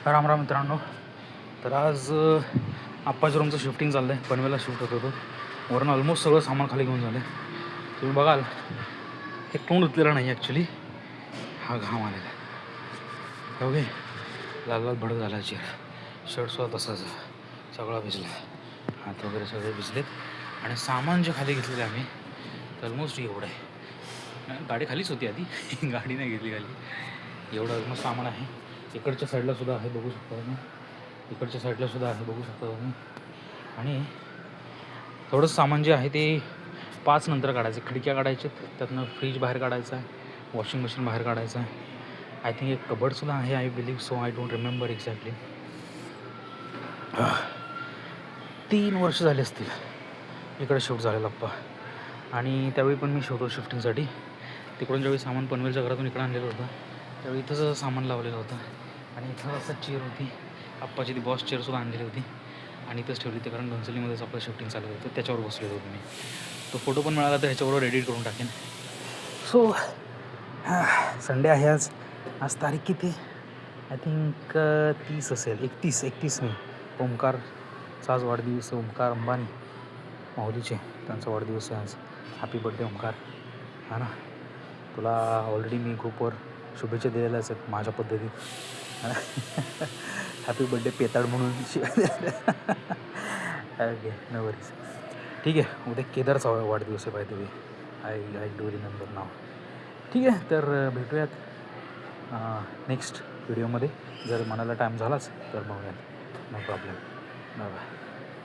राम राम मित्रांनो. तर आज आप्पाच्या रूमचं शिफ्टिंग चाललं आहे. पनवेलला शिफ्ट होत होतो. वरून ऑलमोस्ट सगळं सामान खाली घेऊन झालं आहे. तुम्ही बघाल हे तोंड उतलेलं नाही ॲक्च्युली, हा घाम आलेला आहे. ओके, लाल लाल भडक झाला चेहरा. शर्टसुद्धा तसाच सगळा भिजला, हात वगैरे सगळे भिजलेत. आणि सामान जे खाली घेतलेलं आम्ही तर ऑलमोस्ट एवढं आहे. गाडी खालीच होती आधी गाडी नाही घेतली खाली. एवढं ऑलमोस्ट सामान आहे. इकडच्या साईडला सुद्धा आहे, बघू शकता तुम्ही. इकडच्या साईडला सुद्धा आहे, बघू शकता तुम्ही. आणि थोडंसं सामान जे आहे ते 5 नंतर काढायचं. खिडक्या काढायच्यात, त्यातनं फ्रीज बाहेर काढायचा आहे, वॉशिंग मशीन बाहेर काढायचं आहे. आय थिंक एक कबडसुद्धा आहे, I believe so. I don't remember exactly. 3 वर्ष झाले असतील इकडे शिफ्ट झालेला अप्पा. आणि त्यावेळी पण मी शिवतो शिफ्टिंगसाठी. तिकडून ज्यावेळी सामान पनवेलच्या घरातून इकडं आणलेलं होतं त्यावेळी इथंच सामान लावलेलं होतं. आणि इथं असं चेअर होती, आप्पाची ती बॉस चेअरसुद्धा आणलेली होती आणि इथंच ठेवली होती, कारण घनसोलीमध्येच आपलं शिफ्टिंग चालू होतं. त्याच्यावर बसलेलो होतो मी. तो फोटो पण मिळाला तर ह्याच्याबरोबर एडिट करून टाकेन. सो संडे आहे आज. आज तारीख किती? आय थिंक 30 असेल, 31 मे. ओमकारचा आज वाढदिवस आहे. ओमकार अंबानी माऊलीचे, त्यांचा वाढदिवस आहे आज. Happy birthday Omkar. हा ना, तुला ऑलरेडी मी ग्रुपवर शुभेच्छा दिलेल्याच आहेत माझ्या पद्धतीत. हॅपी बड्डे पेताड म्हणून. Okay, no worries. ठीक आहे, उद्या केदारचा वाढदिवस आहे by the way. I do remember नाव. ठीक आहे, तर भेटूयात नेक्स्ट व्हिडिओमध्ये. जर मनाला टाईम झालाच तर बघूयात, नो प्रॉब्लेम. Bye bye.